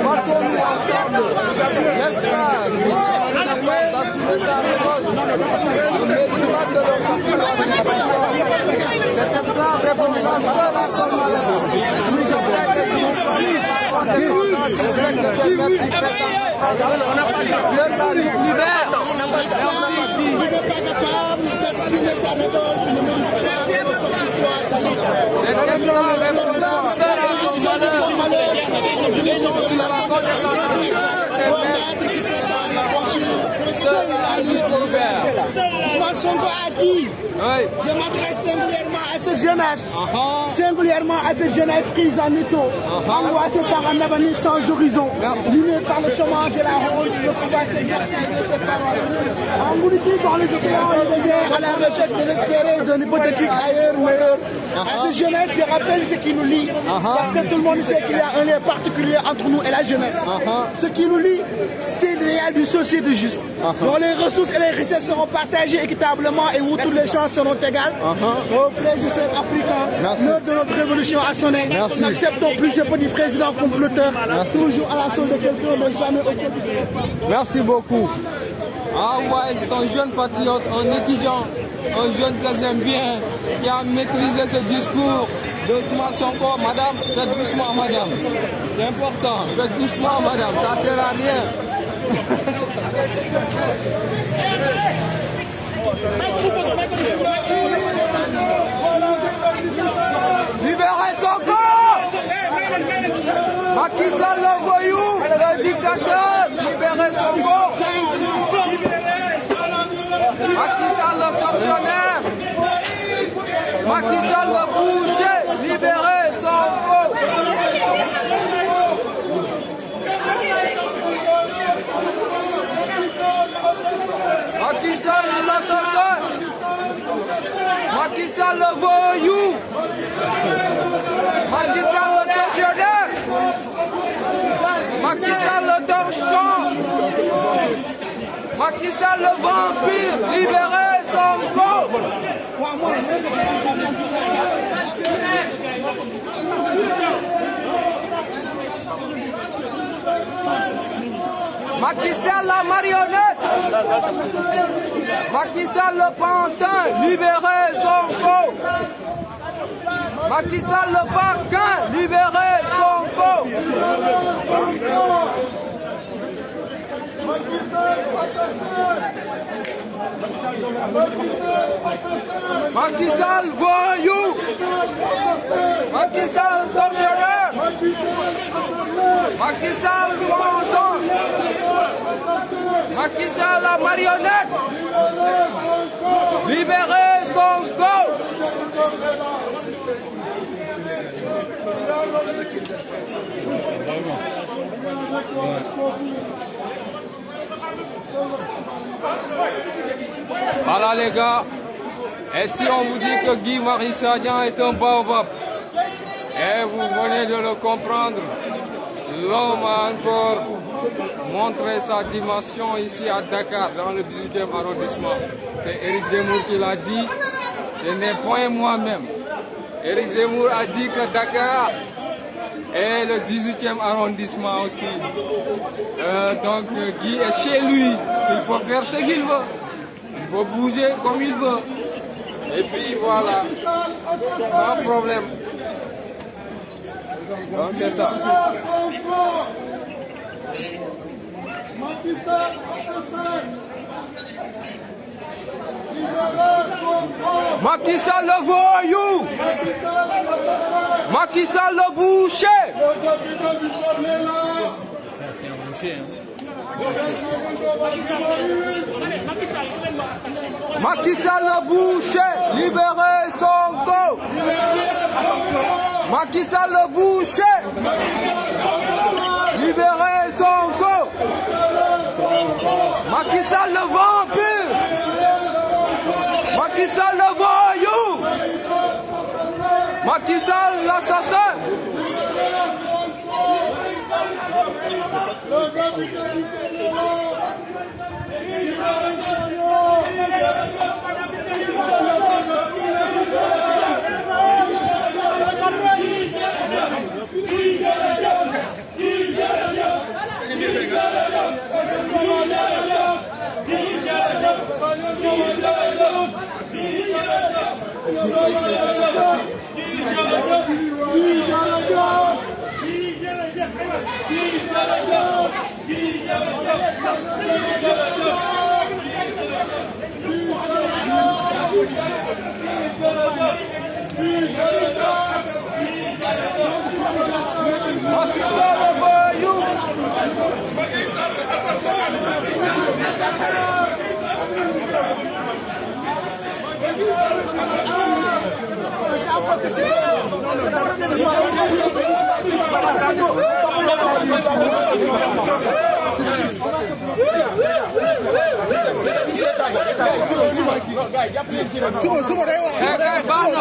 Speaker 4: Battons-nous ensemble. L'esclave qui est capable d'assumer sa révolte ne méritera de leur sacrifice. Cet esclave répondra seul à son malheur. Nous sommes des suspects de ce maître qui prétend c'est la lutte libère.
Speaker 2: Il n'est pas capable d'assumer sa révolte. Il ne mérite pas de son victoire.
Speaker 4: Cet esclave répondra seul à son malheur. Sur la cause de son seul la lutte libère.
Speaker 2: Ousmane Sonko a dit, je m'adresse singulièrement à cette jeunesse, prise en étau, angoissée par un avenir sans horizon, minée par le chômage et la honte, le pouvoir s'exercer de ses paroles, engloutie dans les océans et les déserts à la recherche désespérée d'un hypothétique ailleurs meilleur. À cette jeunesse, je rappelle ce qui nous lie, parce que tout le monde sait qu'il y a un lien particulier entre nous et la jeunesse. Ce qui nous lie, c'est l'idéal d'une société juste, dont les ressources et les richesses seront partagées équitablement et où toutes les chances seront égales. Aux frères et sœurs africains, l'heure de notre révolution a sonné. N'acceptons plus ce petit président comploteur, toujours à la solde de quelqu'un, mais jamais au sein du peuple.
Speaker 4: Merci beaucoup. Ah ouais, c'est un jeune patriote, un étudiant, un jeune que j'aime bien, qui a maîtrisé ce discours de Ousmane Sonko. Madame, faites doucement, madame. C'est important, faites doucement, madame, ça sert à rien. Libérez Sonko! Macky Sall le voyou, le dictateur, libérez Sonko! Macky Sall le tortionnaire, Macky Sall le boucher, libérez Sonko! Macky Sall l'assassin, Macky Sall le voyou, Macky Sall le tortionnaire, Macky Sall le torchon, Macky Sall le vampire, libérez Sonko. Macky Sall la marionnette, Macky Sall le pantin, libérez Sonko. Macky Sall le parquin, libérez Sonko. Macky Sall voyou, Macky Sall tortionnaire, Macky Sall bandant, Macky Sall, la marionnette. Libérez Sonko. Voilà les gars. Et si on vous dit que Guy Marius Sagna est un baobab, et vous venez de le comprendre, l'homme a encore montré sa dimension ici à Dakar, dans le 18e arrondissement. C'est Éric Zemmour qui l'a dit, ce n'est point moi-même. Éric Zemmour a dit que Dakar est le 18e arrondissement aussi. Donc Guy est chez lui, il peut faire ce qu'il veut, il peut bouger comme il veut. Et puis voilà, sans problème. Donc c'est ça. Macky Sall le voyou. Macky Sall le boucher.
Speaker 1: C'est un boucher, hein.
Speaker 4: Macky Sall le boucher. Libérez Sonko. Macky Sall le boucher. Libérez Sonko. Macky Sall le vampire. Macky Sall le voyou. Macky Sall l'assassin.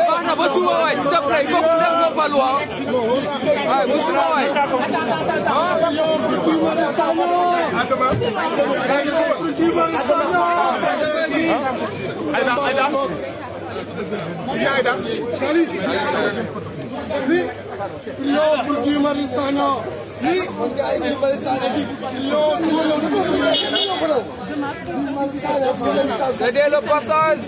Speaker 4: Bana ba suba waay s'il te plaît il faut que dem no balu waay ba suba waay
Speaker 6: Prions pour Guy Marius Sagna.
Speaker 4: Cédez le passage.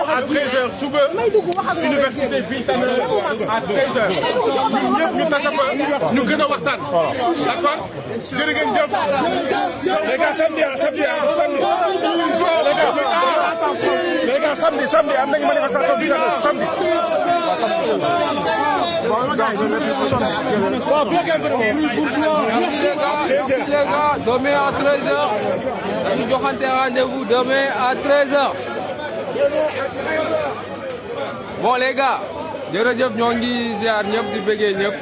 Speaker 7: À 13h suba université bi tamit à 13h ñëpp ñu tase fa ñu gën a waxtaan. D'accord. Jërë ngeen jëf. Les gars samedi les gars samedi am nañu manifestation bi samedi.
Speaker 4: Les gars, demain à 13h. Nous avons rendez-vous demain à 13h. Bon les gars, jërëjëf ñoo ngi ziar ñëpp di bëggee ñëpp.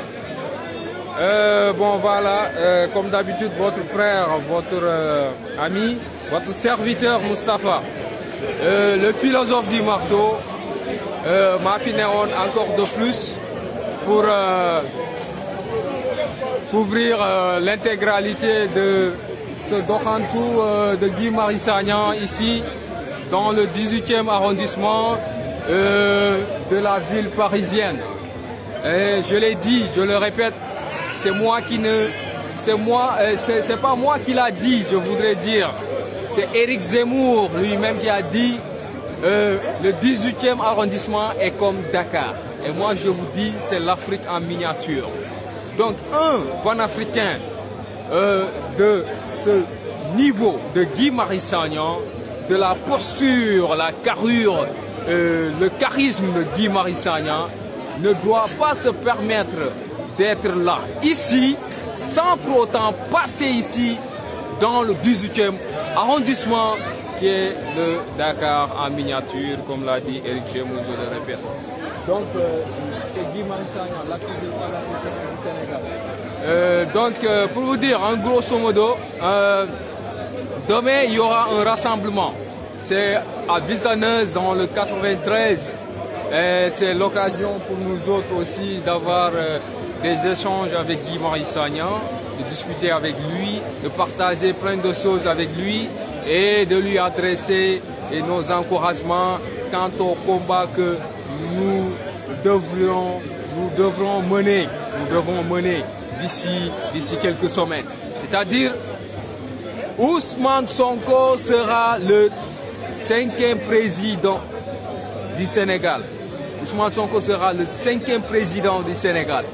Speaker 4: Bon voilà, comme d'habitude votre frère, votre ami, votre serviteur Moustapha, le philosophe du marteau, m'a fi newoon encore de plus pour couvrir l'intégralité de ce doxantu de Guy Marius Sagna ici dans le 18e arrondissement de la ville parisienne. Et je l'ai dit, je le répète, c'est pas moi qui l'a dit, je voudrais dire. C'est Éric Zemmour lui-même qui a dit le 18e arrondissement est comme Dakar. Et moi je vous dis, c'est l'Afrique en miniature. Donc un panafricain de ce niveau de Guy Marius Sagna, de la posture, la carrure, le charisme de Guy Marius Sagna, ne doit pas se permettre d'être là, ici, sans pour autant passer ici dans le 18e arrondissement qui est le Dakar en miniature, comme l'a dit Éric Gémou, je le répète. Donc, c'est Guy Marius Sagna, l'activiste du Sénégal. Pour vous dire, en grosso modo, demain, il y aura un rassemblement. C'est à Villetaneuse, dans le 93. C'est l'occasion pour nous autres aussi d'avoir des échanges avec Guy Marius Sagna, de discuter avec lui, de partager plein de choses avec lui et de lui adresser nos encouragements quant au combat que nous devrons mener d'ici quelques semaines. C'est-à-dire, Ousmane Sonko sera le 5e président du Sénégal. Ousmane Sonko sera le 5e président du Sénégal.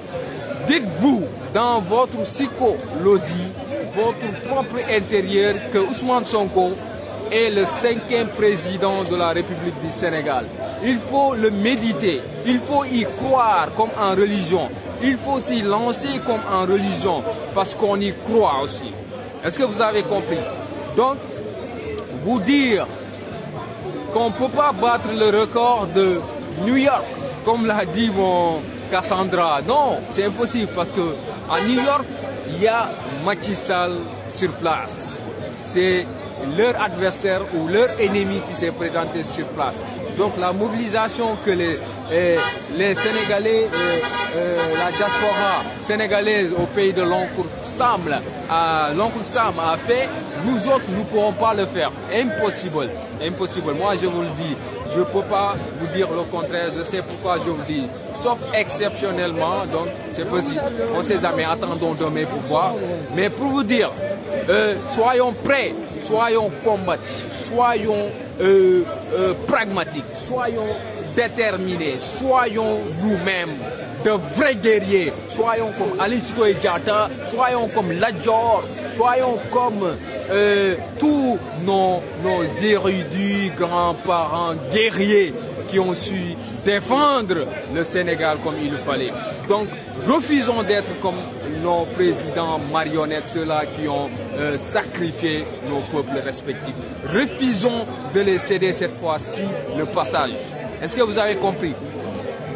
Speaker 4: Dites-vous dans votre psychologie, votre propre intérieur, que Ousmane Sonko est le 5e président de la République du Sénégal. Il faut le méditer, il faut y croire comme en religion, il faut s'y lancer comme en religion, parce qu'on y croit aussi. Est-ce que vous avez compris? Donc, vous dire qu'on ne peut pas battre le record de New York, comme l'a dit mon Cassandra. Non, c'est impossible parce que à New York, il y a Macky Sall sur place. C'est leur adversaire ou leur ennemi qui s'est présenté sur place. Donc la mobilisation que les Sénégalais, la diaspora sénégalaise au pays de l'oncle Sam a fait, nous autres, nous ne pourrons pas le faire. Impossible. Impossible. Moi, je vous le dis. Je ne peux pas vous dire le contraire, je sais pourquoi je vous le dis. Sauf exceptionnellement, donc c'est possible. On ne sait jamais, attendons demain pour voir. Mais pour vous dire, soyons prêts, soyons combatifs, soyons pragmatiques, soyons déterminés, soyons nous-mêmes de vrais guerriers, soyons comme Aline Sitoé Diatta, soyons comme Lat Dior, soyons comme tous nos érudits, grands-parents, guerriers qui ont su défendre le Sénégal comme il le fallait. Donc, refusons d'être comme nos présidents marionnettes, ceux-là qui ont sacrifié nos peuples respectifs. Refusons de les céder cette fois-ci le passage. Est-ce que vous avez compris?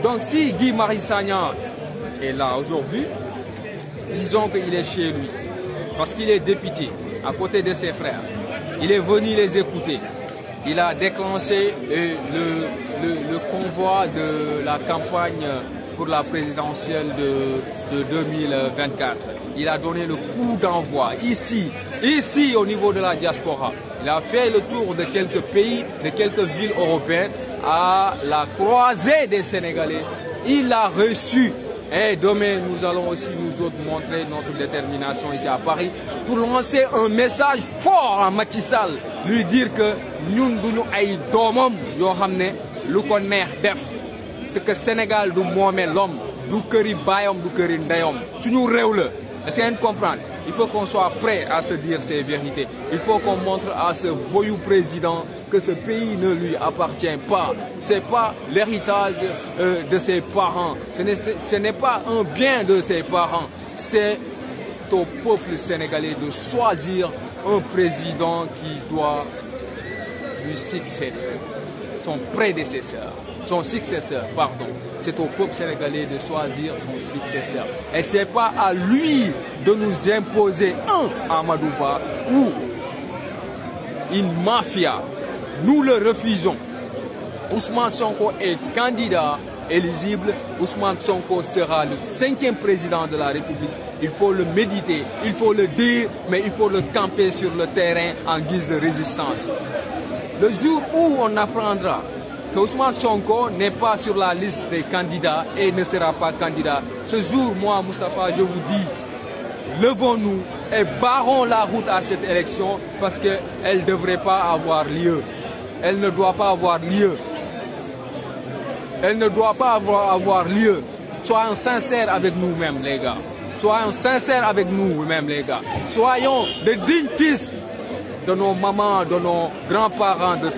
Speaker 4: Donc, si Guy Marius Sagna est là aujourd'hui, disons qu'il est chez lui, parce qu'il est député, à côté de ses frères. Il est venu les écouter. Il a déclenché le convoi de la campagne pour la présidentielle de 2024. Il a donné le coup d'envoi ici au niveau de la diaspora. Il a fait le tour de quelques pays, de quelques villes européennes à la croisée des Sénégalais. Il a reçu. Et demain, nous allons aussi nous autres montrer notre détermination ici à Paris pour lancer un message fort à Macky Sall, lui dire que nous sommes ay domam yo xamné lu ko neex def te que Sénégal du momé l'homme du këri bayam du këri ndeyom suñu réew la. Est-ce que vous comprenez? Il faut qu'on soit prêt à se dire ces vérités. Il faut qu'on montre à ce voyou président que ce pays ne lui appartient pas. Ce n'est pas l'héritage de ses parents. Ce n'est pas un bien de ses parents. C'est au peuple sénégalais de choisir un président qui doit lui succéder. Son prédécesseur. Son successeur, pardon. C'est au peuple sénégalais de choisir son successeur. Et ce n'est pas à lui de nous imposer un Amadouba ou une mafia. Nous le refusons. Ousmane Sonko est candidat éligible. Ousmane Sonko sera le 5e président de la République. Il faut le méditer, il faut le dire, mais il faut le camper sur le terrain en guise de résistance. Le jour où on apprendra que Ousmane Sonko n'est pas sur la liste des candidats et ne sera pas candidat, ce jour, moi, Moustapha, je vous dis, levons-nous et barrons la route à cette élection parce qu'elle ne devrait pas avoir lieu. Elle ne doit pas avoir lieu. Elle ne doit pas avoir lieu. Soyons sincères avec nous-mêmes, les gars. Soyons sincères avec nous-mêmes, les gars. Soyons de dignes fils de nos mamans, de nos grands-parents de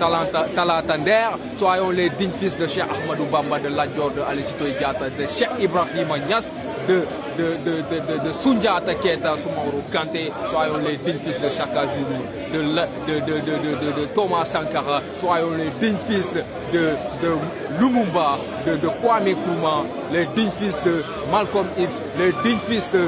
Speaker 4: Talatender, soyons les dignes fils de Cheikh Ahmadou Bamba, de Lat Dior, de Aline Sitoé Diatta, de Cheikh Ibrahima Niass, de Soundiata Keita, Soumaoro Kanté, soyons les dignes fils de Chaka Zulu, de Thomas Sankara, soyons les dignes fils de Lumumba, de Kwame Nkrumah, les dignes fils de Malcolm X, les dignes fils de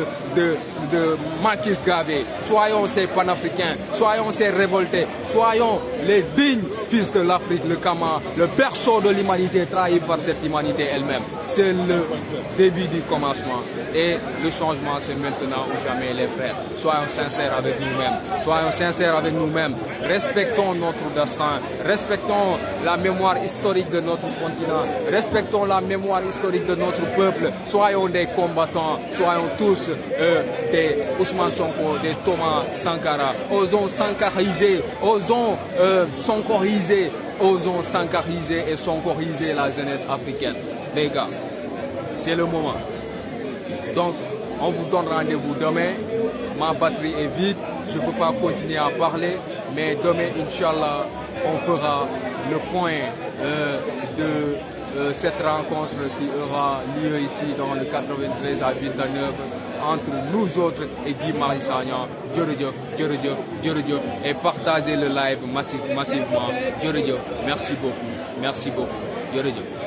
Speaker 4: Marcus Garvey. Soyons ces panafricains, soyons ces révoltés, soyons les dignes fils de l'Afrique, le Kama, le berceau de l'humanité trahi par cette humanité elle-même. C'est le début du commencement et le changement c'est maintenant ou jamais les frères. Soyons sincères avec nous-mêmes, soyons sincères avec nous-mêmes, respectons notre destin, respectons la mémoire historique de notre continent, respectons la mémoire historique de notre peuple, soyons des combattants, soyons tous des Ousmane Sonko, des Thomas Sankara, osons sankariser, osons sonkoriser, osons sankariser et sonkoriser la jeunesse africaine. Les gars, c'est le moment. Donc, on vous donne rendez-vous demain. Ma batterie est vide, je ne peux pas continuer à parler, mais demain, Inch'Allah, on fera le point de cette rencontre qui aura lieu ici dans le 93 à Villeneuve entre nous autres et Guy Marius Sagna. Et partagez le live massivement. Merci beaucoup.